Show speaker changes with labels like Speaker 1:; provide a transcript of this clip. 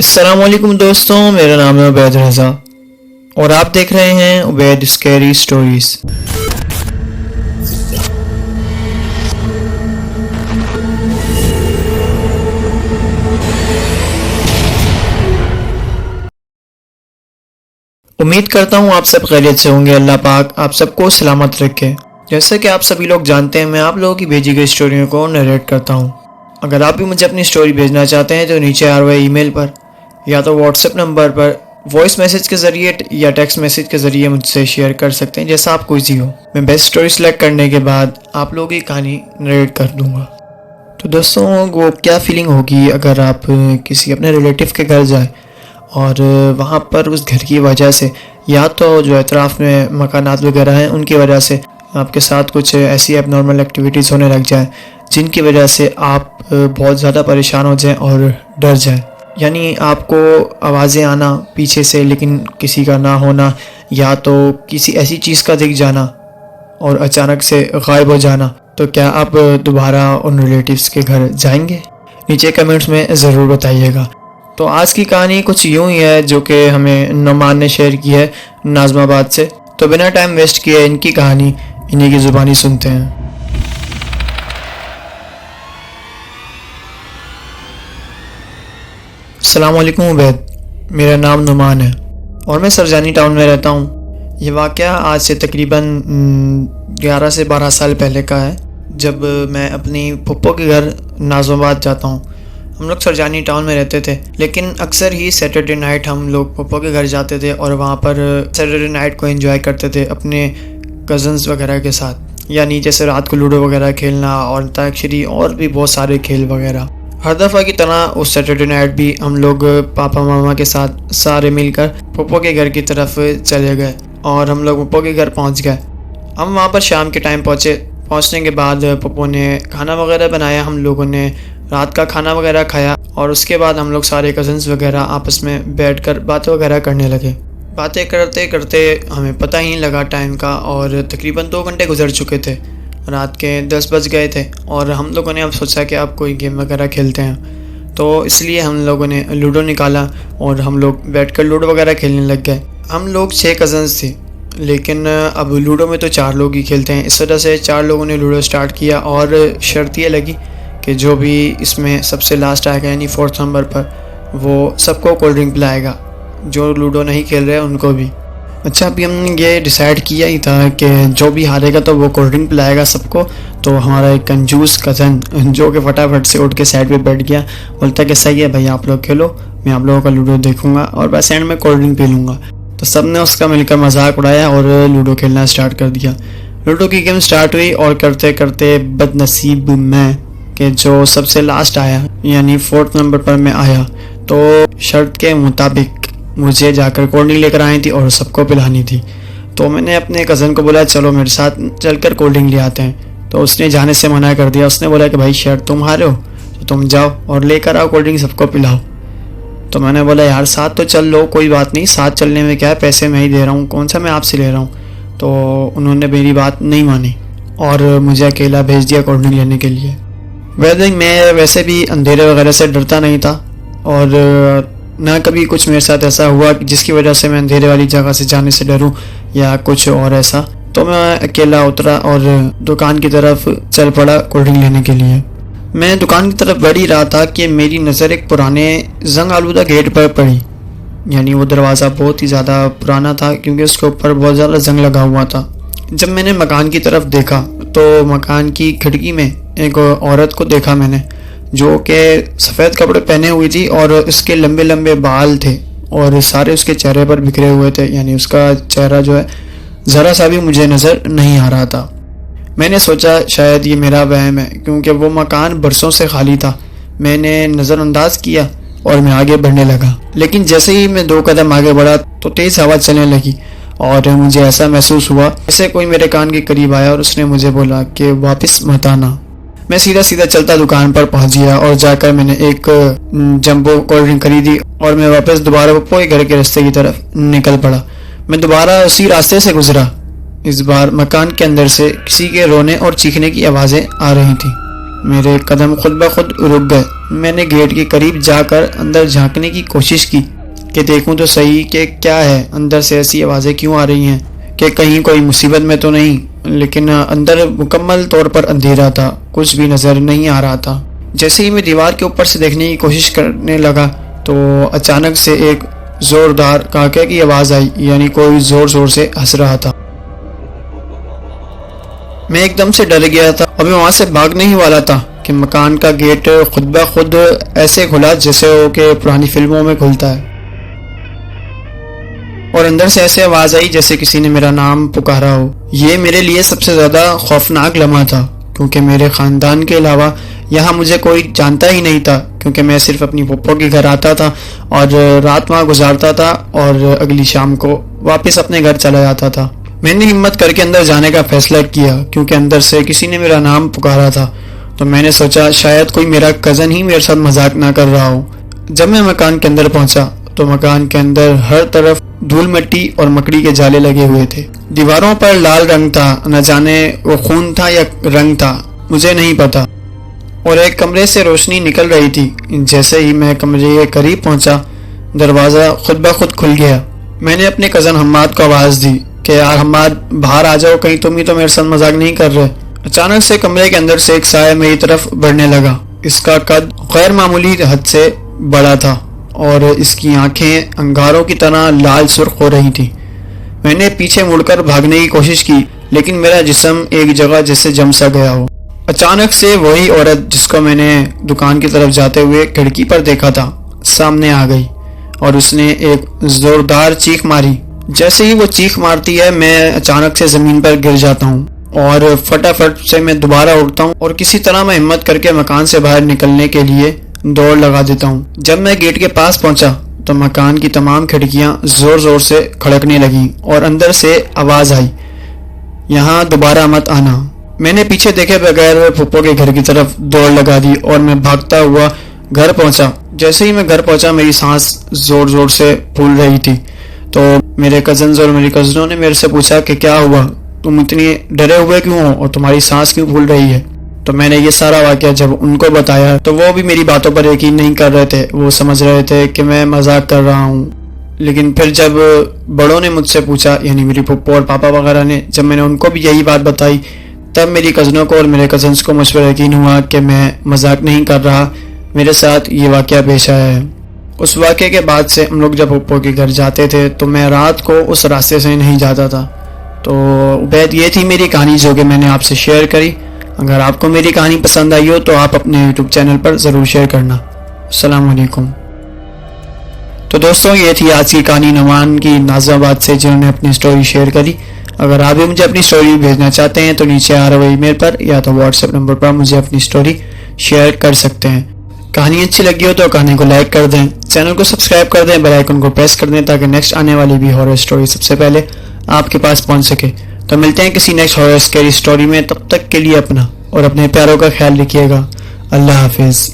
Speaker 1: السلام علیکم دوستوں، میرا نام ہے عبید رضا اور آپ دیکھ رہے ہیں عبید اسکیری سٹوریز۔ امید کرتا ہوں آپ سب خیریت سے ہوں گے۔ اللہ پاک آپ سب کو سلامت رکھے۔ جیسا کہ آپ سبھی لوگ جانتے ہیں، میں آپ لوگوں کی بھیجی گئی سٹوریوں کو نریٹ کرتا ہوں۔ اگر آپ بھی مجھے اپنی سٹوری بھیجنا چاہتے ہیں تو نیچے آ رہے ای میل پر یا تو واٹس ایپ نمبر پر وائس میسج کے ذریعے یا ٹیکسٹ میسج کے ذریعے مجھ سے شیئر کر سکتے ہیں، جیسا آپ کو ایزی ہو۔ میں بیسٹ سٹوری سلیکٹ کرنے کے بعد آپ لوگوں کی کہانی نریٹ کر دوں گا۔ تو دوستوں، وہ کیا فیلنگ ہوگی اگر آپ کسی اپنے ریلیٹیو کے گھر جائیں اور وہاں پر اس گھر کی وجہ سے یا تو جو اطراف میں مکانات وغیرہ ہیں ان کی وجہ سے آپ کے ساتھ کچھ ایسی اب نارمل ایکٹیویٹیز ہونے لگ جائیں جن کی وجہ سے آپ بہت زیادہ پریشان ہو جائیں اور ڈر جائیں۔ یعنی آپ کو آوازیں آنا پیچھے سے لیکن کسی کا نہ ہونا، یا تو کسی ایسی چیز کا دکھ جانا اور اچانک سے غائب ہو جانا، تو کیا آپ دوبارہ ان ریلیٹیوز کے گھر جائیں گے؟ نیچے کمنٹس میں ضرور بتائیے گا۔ تو آج کی کہانی کچھ یوں ہی ہے جو کہ ہمیں نعمان نے شیئر کی ہے ناظم آباد سے۔ تو بنا ٹائم ویسٹ کیے ان کی کہانی انہی کی زبانی سنتے ہیں۔ السلام علیکم عبید، میرا نام نعمان ہے اور میں سرجانی ٹاؤن میں رہتا ہوں۔ یہ واقعہ آج سے تقریباً 11 سے 12 سال پہلے کا ہے، جب میں اپنی پھپھو کے گھر ناظم آباد جاتا ہوں۔ ہم لوگ سرجانی ٹاؤن میں رہتے تھے، لیکن اکثر ہی سیٹرڈے نائٹ ہم لوگ پھپھو کے گھر جاتے تھے اور وہاں پر سیٹرڈے نائٹ کو انجوائے کرتے تھے اپنے کزنز وغیرہ کے ساتھ، یعنی جیسے رات کو لوڈو وغیرہ کھیلنا اور انتاکشری اور بھی بہت سارے کھیل وغیرہ۔ ہر دفعہ کی طرح اس سیٹرڈے نائٹ بھی ہم لوگ پاپا ماما کے ساتھ سارے مل کر پھپھو کے گھر کی طرف چلے گئے اور ہم لوگ پھپھو کے گھر پہنچ گئے۔ ہم وہاں پر شام کے ٹائم پہنچنے کے بعد پھپھو نے کھانا وغیرہ بنایا، ہم لوگوں نے رات کا کھانا وغیرہ کھایا اور اس کے بعد ہم لوگ سارے کزنز وغیرہ آپس میں بیٹھ کر باتیں وغیرہ کرنے لگے۔ باتیں کرتے کرتے ہمیں پتہ ہی نہیں لگا ٹائم کا، اور تقریباً 2 گھنٹے گزر چکے تھے، رات کے 10 بج گئے تھے اور ہم لوگوں نے اب سوچا کہ اب کوئی گیم وغیرہ کھیلتے ہیں، تو اس لیے ہم لوگوں نے لوڈو نکالا اور ہم لوگ بیٹھ کر لوڈو وغیرہ کھیلنے لگ گئے۔ ہم لوگ 6 کزنز تھے، لیکن اب لوڈو میں تو 4 لوگ ہی کھیلتے ہیں، اس وجہ سے 4 لوگوں نے لوڈو سٹارٹ کیا اور شرط یہ لگی کہ جو بھی اس میں سب سے لاسٹ آئے گا یعنی 4تھ نمبر پر، وہ سب کو کولڈ ڈرنک پلائے گا، جو لوڈو نہیں کھیل رہے ان کو بھی۔ اچھا، ابھی ہم نے یہ ڈیسائیڈ کیا ہی تھا کہ جو بھی ہارے گا تو وہ کولڈ ڈرنک پلائے گا سب کو۔ تو ہمارا ایک کنجوس کزن جو کہ فٹافٹ سے اٹھ کے سائڈ پہ بیٹھ گیا، بولتا کہ صحیح ہے بھائی، آپ لوگ کھیلو، میں آپ لوگوں کا لوڈو دیکھوں گا اور بس اینڈ میں کولڈ ڈرنک پی لوں گا۔ تو سب نے اس کا مل کر مذاق اڑایا اور لوڈو کھیلنا اسٹارٹ کر دیا۔ لوڈو کی گیم اسٹارٹ ہوئی اور کرتے کرتے بد نصیب میں کہ جو سب سے لاسٹ آیا یعنی 4تھ نمبر پر میں آیا، تو شرط کے مطابق مجھے جا کر کولڈ ڈرنک لے کر آئی تھی اور سب کو پلانی تھی۔ تو میں نے اپنے کزن کو بولا چلو میرے ساتھ چل کر کولڈ ڈرنک لے آتے ہیں، تو اس نے جانے سے منع کر دیا۔ اس نے بولا کہ بھائی شرط تم ہارے ہو تو تم جاؤ اور لے کر آؤ کولڈ ڈرنک، سب کو پلاؤ۔ تو میں نے بولا یار ساتھ تو چل لو، کوئی بات نہیں، ساتھ چلنے میں کیا ہے، پیسے میں ہی دے رہا ہوں، کون سا میں آپ سے لے رہا ہوں۔ تو انہوں نے میری بات نہیں مانی اور مجھے اکیلا بھیج دیا کولڈ ڈرنک لینے کے لیے۔ میں ویسے بھی اندھیرے وغیرہ سے ڈرتا نہیں تھا اور نہ کبھی کچھ میرے ساتھ ایسا ہوا جس کی وجہ سے میں اندھیرے والی جگہ سے جانے سے ڈروں یا کچھ اور ایسا۔ تو میں اکیلا اترا اور دکان کی طرف چل پڑا کولڈ ڈرنک لینے کے لیے۔ میں دکان کی طرف بڑھ ہی رہا تھا کہ میری نظر ایک پرانے زنگ آلودہ گیٹ پر پڑی، یعنی وہ دروازہ بہت ہی زیادہ پرانا تھا کیونکہ اس کے اوپر بہت زیادہ زنگ لگا ہوا تھا۔ جب میں نے مکان کی طرف دیکھا تو مکان کی کھڑکی میں ایک عورت کو دیکھا میں نے، جو کہ سفید کپڑے پہنے ہوئی تھی اور اس کے لمبے لمبے بال تھے اور سارے اس کے چہرے پر بکھرے ہوئے تھے، یعنی اس کا چہرہ جو ہے ذرا سا بھی مجھے نظر نہیں آ رہا تھا۔ میں نے سوچا شاید یہ میرا وہم ہے کیونکہ وہ مکان برسوں سے خالی تھا۔ میں نے نظر انداز کیا اور میں آگے بڑھنے لگا، لیکن جیسے ہی میں 2 قدم آگے بڑھا تو تیز ہوا چلنے لگی اور مجھے ایسا محسوس ہوا جیسے کوئی میرے کان کے قریب آیا اور اس نے مجھے بولا کہ واپس مت آنا۔ میں سیدھا چلتا دکان پر پہنچ گیا اور جا کر میں نے ایک جمبو کولڈ ڈرنک خریدی اور میں واپس دوبارہ پھپھو کے گھر کے راستے کی طرف نکل پڑا۔ میں دوبارہ اسی راستے سے گزرا، اس بار مکان کے اندر سے کسی کے رونے اور چیخنے کی آوازیں آ رہی تھیں۔ میرے قدم خود بخود رک گئے۔ میں نے گیٹ کے قریب جا کر اندر جھانکنے کی کوشش کی کہ دیکھوں تو صحیح کہ کیا ہے، اندر سے ایسی آوازیں کیوں آ رہی ہیں، کہ کہیں کوئی مصیبت میں تو نہیں۔ لیکن اندر مکمل طور پر اندھیرا تھا، کچھ بھی نظر نہیں آ رہا تھا۔ جیسے ہی میں دیوار کے اوپر سے دیکھنے کی کوشش کرنے لگا تو اچانک سے ایک زوردار کاکے کی آواز آئی، یعنی کوئی زور زور سے ہنس رہا تھا۔ میں ایک دم سے ڈر گیا تھا اور میں وہاں سے بھاگنے ہی والا تھا کہ مکان کا گیٹ خود بخود ایسے کھلا جیسے وہ کہ پرانی فلموں میں کھلتا ہے، اور اندر سے ایسے آواز آئی جیسے کسی نے میرا نام پکارا ہو۔ یہ میرے لیے سب سے زیادہ خوفناک لمحہ تھا، کیونکہ میرے خاندان کے علاوہ یہاں مجھے کوئی جانتا ہی نہیں تھا، کیونکہ میں صرف اپنی پھپھو کے گھر آتا تھا اور رات وہاں گزارتا تھا اور اگلی شام کو واپس اپنے گھر چلا جاتا تھا۔ میں نے ہمت کر کے اندر جانے کا فیصلہ کیا، کیونکہ اندر سے کسی نے میرا نام پکارا تھا، تو میں نے سوچا شاید کوئی میرا کزن ہی میرے ساتھ مذاق نہ کر رہا ہو۔ جب میں مکان کے اندر پہنچا تو مکان کے اندر ہر طرف دھول مٹی اور مکڑی کے جالے لگے ہوئے تھے۔ دیواروں پر لال رنگ تھا، نہ جانے وہ خون تھا یا رنگ تھا، مجھے نہیں پتا، اور ایک کمرے سے روشنی نکل رہی تھی۔ جیسے ہی میں کمرے کے قریب پہنچا دروازہ خود بخود کھل گیا۔ میں نے اپنے کزن حماد کو آواز دی کہ یار حماد باہر آ جاؤ، کہیں تم ہی تو میرے ساتھ مذاق نہیں کر رہے۔ اچانک سے کمرے کے اندر سے ایک سایہ میری طرف بڑھنے لگا۔ اس کا قد غیر معمولی حد سے بڑا تھا اور اس کی آنکھیں انگاروں کی طرح لال سرخ ہو رہی تھیں۔ میں نے پیچھے مڑ کر بھاگنے کی کوشش کی، لیکن میرا جسم ایک جگہ جیسے جم سا گیا ہو۔ اچانک سے وہی عورت جس کو میں نے دکان کی طرف جاتے ہوئے کھڑکی پر دیکھا تھا سامنے آ گئی اور اس نے ایک زوردار چیخ ماری۔ جیسے ہی وہ چیخ مارتی ہے میں اچانک سے زمین پر گر جاتا ہوں اور فٹافٹ سے میں دوبارہ اٹھتا ہوں اور کسی طرح میں ہمت کر کے مکان سے باہر نکلنے کے لیے دوڑ لگا دیتا ہوں۔ جب میں گیٹ کے پاس پہنچا تو مکان کی تمام کھڑکیاں زور زور سے کھڑکنے لگیں اور اندر سے آواز آئی، یہاں دوبارہ مت آنا۔ میں نے پیچھے دیکھے بغیر پھپھو کے گھر کی طرف دوڑ لگا دی اور میں بھاگتا ہوا گھر پہنچا۔ جیسے ہی میں گھر پہنچا میری سانس زور زور سے پھول رہی تھی، تو میرے کزنز اور میری کزنوں نے میرے سے پوچھا کہ کیا ہوا، تم اتنی ڈرے ہوئے کیوں ہو اور تمہاری سانس کیوں پھول رہی ہے؟ تو میں نے یہ سارا واقعہ جب ان کو بتایا تو وہ بھی میری باتوں پر یقین نہیں کر رہے تھے، وہ سمجھ رہے تھے کہ میں مذاق کر رہا ہوں۔ لیکن پھر جب بڑوں نے مجھ سے پوچھا، یعنی میری پھپھو اور پاپا وغیرہ نے، جب میں نے ان کو بھی یہی بات بتائی، تب میری کزنوں کو اور میرے کزنس کو مجھ پر یقین ہوا کہ میں مذاق نہیں کر رہا، میرے ساتھ یہ واقعہ پیش آیا ہے۔ اس واقعے کے بعد سے ہم لوگ جب پھپھو کے گھر جاتے تھے تو میں رات کو اس راستے سے نہیں جاتا تھا۔ تو عبید یہ تھی میری کہانی جو کہ میں نے آپ سے شیئر کری۔ اگر آپ کو میری کہانی پسند آئی ہو تو آپ اپنے یوٹیوب چینل پر ضرور شیئر کرنا۔ السلام علیکم۔ تو دوستوں یہ تھی آج کی کہانی نعمان کی نازم آباد سے، جنہوں نے اپنی سٹوری شیئر کری۔ اگر آپ بھی مجھے اپنی سٹوری بھیجنا چاہتے ہیں تو نیچے آ رہے ای میل پر یا تو واٹس ایپ نمبر پر مجھے اپنی سٹوری شیئر کر سکتے ہیں۔ کہانی اچھی لگی ہو تو کہانی کو لائک کر دیں، چینل کو سبسکرائب کر دیں، بیل آئیکن کو پریس کر دیں تاکہ نیکسٹ آنے والی بھی ہارر سٹوری سب سے پہلے آپ کے پاس پہنچ سکے۔ تو ملتے ہیں کسی نیکسٹ ہارر اسکیری سٹوری میں، تب تک کے لیے اپنا اور اپنے پیاروں کا خیال رکھیے گا۔ اللہ حافظ۔